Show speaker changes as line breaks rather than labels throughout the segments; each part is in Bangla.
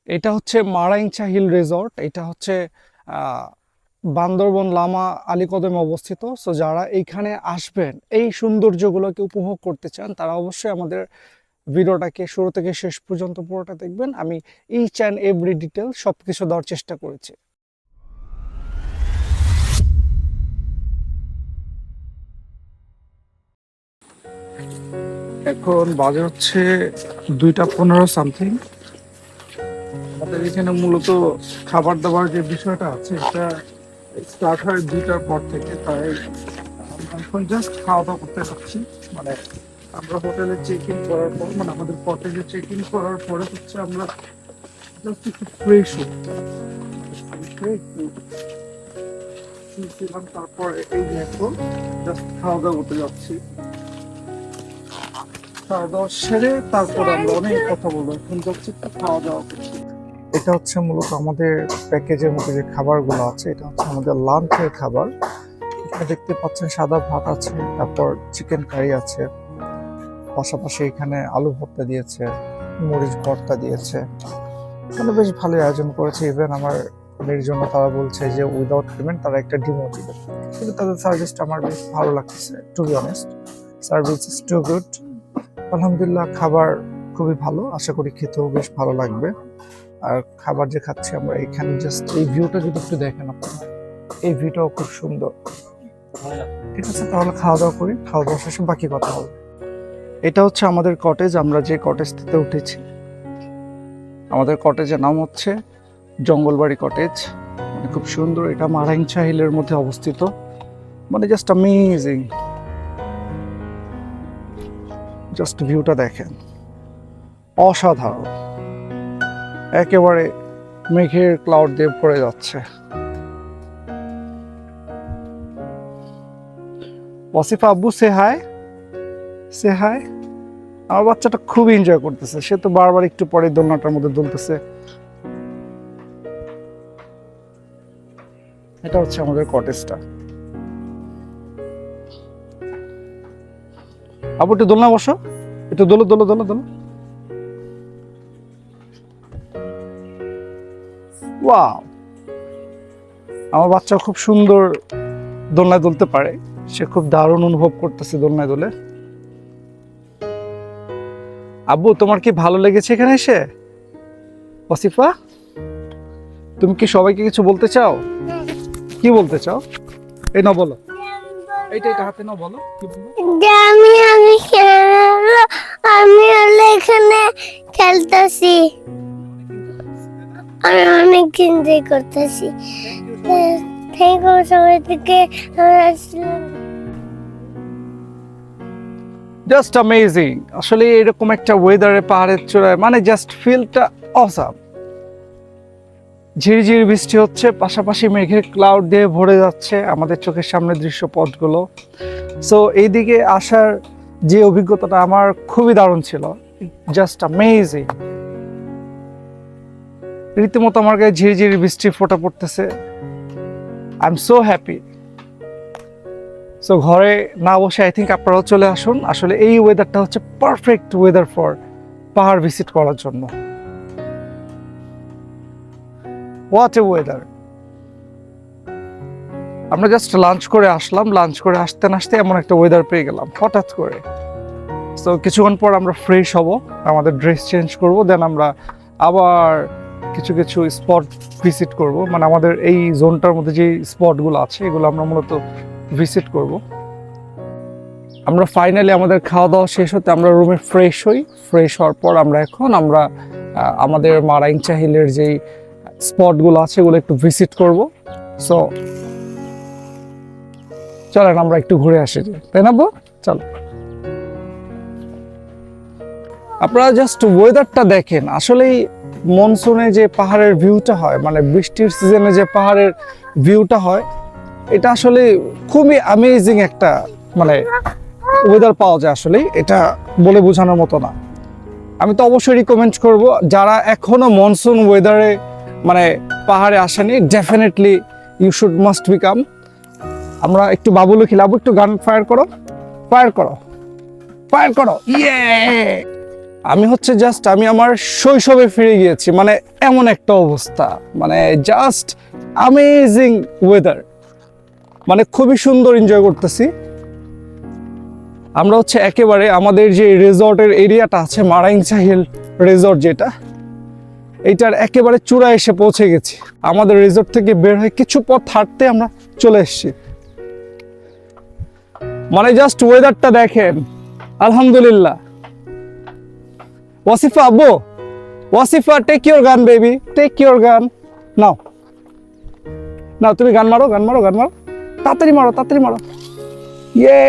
এটা হচ্ছে মারাইংচা হিল রিসর্ট। এটা হচ্ছে বান্দরবন লামা আলীকদমে অবস্থিত। সো যারা এইখানে আসবেন, এই সৌন্দর্যগুলোকে উপভোগ করতে চান, তারা অবশ্যই আমাদের ভিডিওটাকে শুরু থেকে শেষ পর্যন্ত পুরোটা দেখবেন। আমি ইচ অ্যান্ড এভরি ডিটেল সব কিছু দেওয়ার চেষ্টা করেছি। এখন বাজে হচ্ছে 2:15 সামথিং। আমাদের এখানে মূলত খাবার দাবার যে বিষয়টা আছে, এটা স্টার্ট হয় 2টার পর থেকে। তাই আমরা এখন জাস্ট খাওয়া দাওয়া করতে যাচ্ছি। মানে আমরা হোটেলে চেক ইন করার পর, মানে আমাদের কটেজে চেক ইন করার পরে হচ্ছে আমরা জাস্ট একটু ফ্রেশ হই, একটু শুয়েছিলাম, তারপর এই যে এখন জাস্ট খাওয়া দাওয়া করতে যাচ্ছি। খাওয়া দাওয়া সেরে তারপর আমরা অনেক কথা বলবো। এখন যাচ্ছি একটু খাওয়া দাওয়া করছি। এটা হচ্ছে মূলত আমাদের প্যাকেজের মধ্যে যে খাবারগুলো আছে, এটা হচ্ছে আমাদের লাঞ্চের খাবার। এখানে দেখতে পাচ্ছেন সাদা ভাত আছে, তারপর চিকেন কারি আছে, পাশাপাশি এখানে আলু ভর্তা দিয়েছে, মরিচ ভর্তা দিয়েছে। মানে বেশ ভালোই আয়োজন করেছে। ইভেন আমার মেয়ের জন্য তারা বলছে যে উইদাউট পেমেন্ট তারা একটা ডিমও দিবে। কিন্তু তাদের সার্ভিসটা আমার বেশ ভালো লাগছে, to be honest. Service is too good. আলহামদুলিল্লাহ, খাবার খুবই ভালো। আশা করি খেতেও বেশ ভালো লাগবে। আর খাবার যে খাচ্ছি আমরা এখানে, জাস্ট এই ভিউটা যদি একটু দেখেন আপনারা, এই ভিউটাও খুব সুন্দর। ঠিক আছে, তাহলে খাওয়া দাওয়া করি, খাওয়া দাওয়া শেষে বাকি কথা হবে। এটা হচ্ছে আমাদের কটেজ, আমরা যে কটেজটিতে উঠেছি। আমাদের কটেজের নাম হচ্ছে জঙ্গলবাড়ি কটেজ। মানে খুব সুন্দর। এটা মারাইংচা হিলের মধ্যে অবস্থিত। মানে জাস্ট অ্যামেজিং। জাস্ট ভিউটা দেখেন, অসাধারণ। একেবারে মেঘের ক্লাউড দিয়ে ভরে যাচ্ছে। ওয়াসিফা আব্বু, সে হাই, সে হাই। আমার বাচ্চাটা খুব এনজয় করতেছে, সে তো বারবার একটু পরে দোলনাটার মধ্যে দুলতেছে। এটা হচ্ছে আমাদের কটেজটা। আব্বু একটু দোলনা বসো, একটু দোলো দোলো দোলো দোলো। ওয়াও, আমার বাচ্চা খুব সুন্দর দোলনায় দুলতে পারে। সে খুব দারুণ অনুভব করতেছে দোলনায় দুলে। আব্বু, তোমার কি ভালো লেগেছে এখানে এসে? ওয়াসিফা, তুমি কি সবাইকে কিছু বলতে চাও? কি বলতে চাও? এই না বলো, এইটা এটা হাতে নাও, বলো কি বলবো।
আমি হলো এখানে খেলতেছি। আমি অনেক এনজয় করতেছি। থ্যাংক ইউ সবাই থেকে আসলাম।
Just amazing. আসলে এরকম একটা ওয়েদারে পাহাড়ের চূড়ায়, মানে জাস্ট ফিলটা অসাম। ঝিরিঝিরি বৃষ্টি হচ্ছে, পাশাপাশি মেঘের ক্লাউড দিয়ে ভরে যাচ্ছে আমাদের চোখের সামনে দৃশ্যপটগুলো। সো এইদিকে আসার যে অভিজ্ঞতাটা আমার খুবই দারুণ ছিল। Just amazing. রীতিমতো আমার গায়ে ঝিরিঝিরি বৃষ্টির ফোঁটা পড়তেছে। I am so happy. So ঘরে না বসে আই থিঙ্ক আপনারাও চলে আসুন। আসলে এই ওয়েদারটা হচ্ছে পারফেক্ট ওয়েদার ফর পাহাড় ভিজিট করার জন্য। What a weather. আমরা জাস্ট লাঞ্চ করে আসলাম, লাঞ্চ করে আসতে না আসতে এমন একটা ওয়েদার পেয়ে গেলাম হঠাৎ করে। সো কিছুক্ষণ পর আমরা ফ্রেশ হব, আমাদের ড্রেস চেঞ্জ করব, দেন আমরা আবার কিছু কিছু স্পট ভিজিট করব। মানে আমাদের এই জোনটার মধ্যে যে স্পটগুলো আছে, এগুলো আমরা মূলত ভিজিট করব। আমরা ফাইনালি আমাদের খাওয়া দাওয়া শেষ হতে আমরা রুমে ফ্রেশ হই। ফ্রেশ হওয়ার পর আমরা আমাদের মারাইংচা হিলের যেই স্পটগুলো আছে এগুলো একটু ভিজিট করব। সো চলেন আমরা একটু ঘুরে আসি, তাই না বো? চলো। আপনারা জাস্ট ওয়েদারটা দেখেন। আসলেই মনসুনে যে পাহাড়ের ভিউটা হয়, মানে বৃষ্টির সিজনে যে পাহাড়ের ভিউটা হয়, এটা আসলে খুবই অ্যামেজিং একটা মানে ওয়েদার পাওয়া যায়। আসলে এটা বলে বোঝানোর মতো না। আমি তো অবশ্যই রিকমেন্ড করব, যারা এখনো মনসুন ওয়েদারে মানে পাহাড়ে আসেনি, definitely you should must become. আমরা একটু বাবুলু খিলাবো, একটু গান ফায়ার করো, ফায়ার করো, ফায়ার করো। ইয়ে, আমি হচ্ছে জাস্ট আমি আমার শৈশবে ফিরে গিয়েছি, মানে এমন একটা অবস্থা, মানে জাস্ট অ্যামেজিং ওয়েদার, মানে খুবই সুন্দর এনজয় করতেছি। আমরা হচ্ছে একেবারে আমাদের যে রিসর্টের এরিয়াটা আছে মারাইংছা হিল রিসর্ট, যেটা এইটার একেবারে চূড়ায় এসে পৌঁছে গেছি। আমাদের রিসর্ট থেকে বের হয়ে কিছু পথ হাঁটতে আমরা চলে এসেছি। মানে জাস্ট ওয়েদারটা দেখেন, আলহামদুলিল্লাহ। ওয়াসিফা, আব্বু, ওয়াসিফা, টেক ইউর গান বেবি, টেক ইউর গান। নাও নাও, তুমি গান মারো, গান মারো, গান মারো, তাড়াতাড়ি মারো, তাড়াতাড়ি মারো। ইয়ে,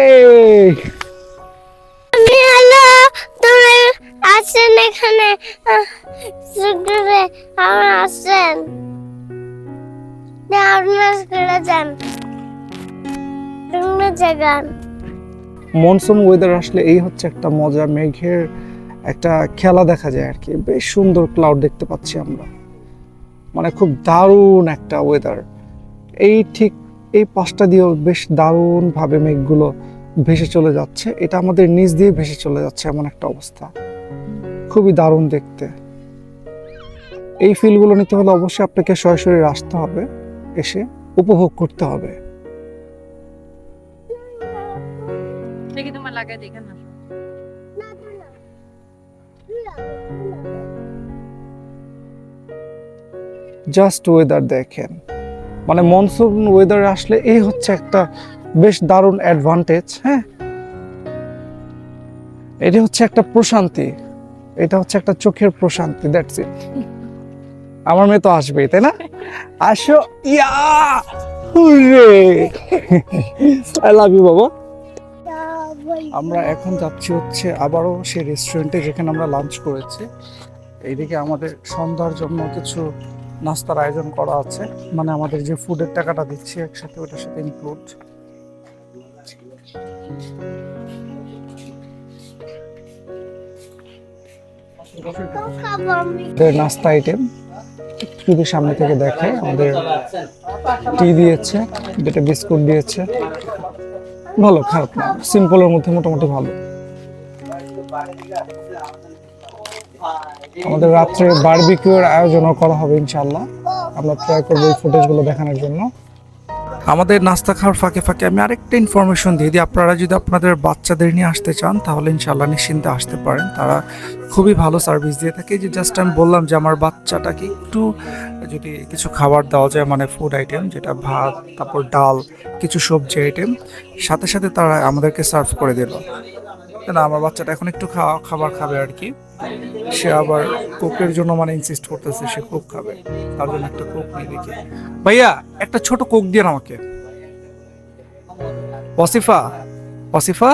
হ্যালো, তুমি আসেন এখানে, সুন্দরে আমার আসেন, আপনার করে যান, তুমি জাগান।
মনসুন ওয়েদার আসলে এই হচ্ছে একটা মজা, মেঘের একটা খেলা দেখা যায় আর কি। বেশ সুন্দর ক্লাউড দেখতে পাচ্ছি আমরা, মানে খুব দারুণ একটা ওয়েদার। এই ঠিক এই পাশটা দিয়েও বেশ দারুণ ভাবে মেঘগুলো ভেসে চলে যাচ্ছে, এটা আমাদের নিচ দিয়ে ভেসে চলে যাচ্ছে, এমন একটা অবস্থা, খুবই দারুণ দেখতে। এই ফিলগুলো নিতে হলে অবশ্যই আপনাকে সরাসরি আসতে হবে, এসে উপভোগ করতে হবে।
দেখি তোমার লাগাই দেখে না।
জাস্ট ওয়েদার দেখেন, মানে মনসুন ওয়েদারে আসলে এই হচ্ছে একটা বেশ দারুণ অ্যাডভান্টেজ। হ্যাঁ, এটা হচ্ছে একটা প্রশান্তি, এটা হচ্ছে একটা চোখের প্রশান্তি, দ্যাটস ইট। আমার মেয়ে তো আসবেই, তাই না? আসো, ইয়া, হুররে, আই লাভ ইউ বাবা। আমরা এখন যাচ্ছি হচ্ছে আবারও সেই রেস্টুরেন্টে যেখানে আমরা লাঞ্চ করেছি। এইদিকে আমাদের সন্ধ্যার জন্য কিছু নাস্তার আয়োজন করা আছে, মানে আমাদের যে ফুডের টাকাটা দিচ্ছি একসাথে, ওটার সাথে ইনক্লুড। নাস্তা আইটেম যদি সামনে থেকে দেখে, আমাদের টি দিয়েছে, যেটা বিস্কুট দিয়েছে, ভালো, খারাপ না, সিম্পলের মধ্যে মোটামুটি ভালো। আমাদের রাত্রে বারবিকিউর আয়োজনও করা হবে ইনশাআল্লাহ, আমরা ট্রাই করবো এই ফুটেজগুলো দেখানোর জন্য। আমাদের নাস্তা খাওয়ার ফাঁকে ফাঁকে আমি আরেকটা ইনফরমেশন দিয়ে দিই, আপনারা যদি আপনাদের বাচ্চাদের নিয়ে আসতে চান তাহলে ইনশাআল্লাহ নিশ্চিন্তে আসতে পারেন, তারা খুবই ভালো সার্ভিস দিয়ে থাকে। যে জাস্ট আমি বললাম যে আমার বাচ্চাটাকে একটু যদি কিছু খাবার দেওয়া যায়, মানে ফুড আইটেম, যেটা ভাত, তারপর ডাল, কিছু সবজি আইটেম, সাথে সাথে তারা আমাদেরকে সার্ভ করে দিল। না, আমার বাচ্চাটা এখন একটু খাবার খাবে আর কি, সে আবার কোকের জন্য মানে ইনসিস্ট করতেছে, সে কোক খাবে, তার জন্য একটা কোক নিয়ে দেখি। ভাইয়া, একটা ছোট কোক দিয়ে আমাকে। ওয়াসিফা, ওয়াসিফা,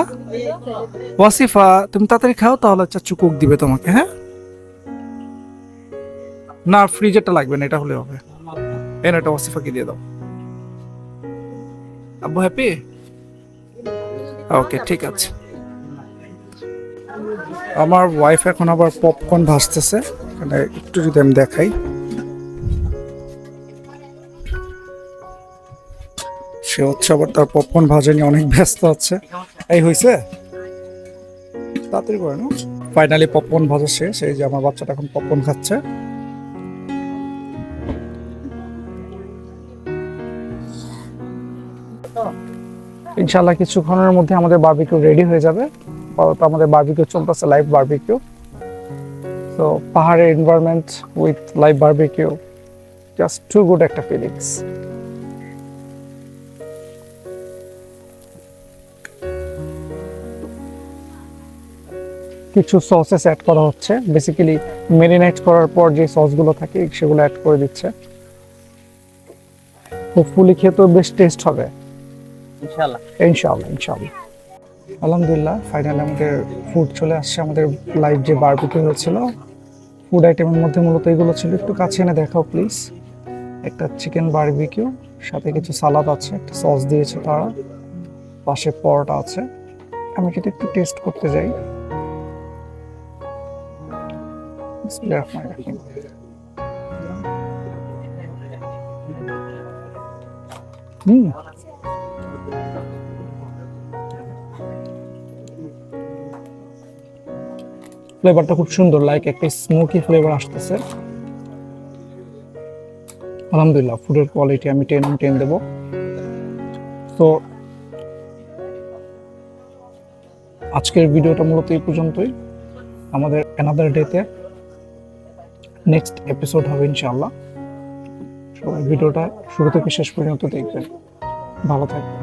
ওয়াসিফা, তুমি তাড়াতাড়ি খাও, তাহলে চাচু কোক দিবে তোমাকে। হ্যাঁ, না ফ্রিজেরটা লাগবে না, এটা হলে হবে। এন, এটা ওয়াসিফাকে দিয়ে দাও। আব্বু হ্যাপি? ওকে, ঠিক আছে। আমার ওয়াইফ এখন আবার পপকর্ন ভাজতেছে, এখানে একটু যদি আমি দেখাই, সে হচ্ছে আবার তার পপকর্ন ভাজা নিয়ে অনেক ব্যস্ত আছে। এই হয়েছে, তাড়াতাড়ি করে না। ফাইনালি পপকর্ন ভাজা শেষ, এই যে আমার বাচ্চাটা এখন পপকর্ন খাচ্ছে। ইনশাআল্লাহ কিছুক্ষণের মধ্যে আমাদের বারবিকিউ রেডি হয়ে যাবে। তো আমাদের বারবিকিউ চলতেছে, লাইভ বারবিকিউ। তো পাহাড়ের environment with live barbecue, just to good একটা ফিলিংস। কিছু সসেস অ্যাড করা হচ্ছে, বেসিক্যালি মেরিনেট করার পর যে সসগুলো থাকে সেগুলো অ্যাড করে দিচ্ছে। হোপফুলি খেতেও বেশ টেস্ট হবে ইনশাআল্লাহ, ইনশাআল্লাহ, ইনশাআল্লাহ। আলহামদুলিল্লাহ, ফাইনালি আমাদের ফুড চলে আসছে। আমাদের লাইভ যে বারবিকিউ হয়েছিল, ফুড আইটেমের মধ্যে মূলত এগুলো ছিল। একটু কাছে এনে দেখাও প্লিজ। একটা চিকেন বারবিকিউ, সাথে কিছু সালাদ আছে, একটা সস দিয়েছে তারা, পাশে পরোটা আছে। আমি যদি একটু টেস্ট করতে যাই, ফ্লেভারটা খুব সুন্দর, লাইক একটা স্মোকি ফ্লেভার আসতেছে। আলহামদুলিল্লাহ, ফুডের কোয়ালিটি আমি 10/10 দেবো। তো আজকের ভিডিওটা মূলত এই পর্যন্তই। আমাদের অ্যানাদার ডেতে নেক্সট এপিসোড হবে ইনশাআল্লাহ। সবাই ভিডিওটা শুরু থেকে শেষ পর্যন্ত দেখবেন। ভালো থাকবেন।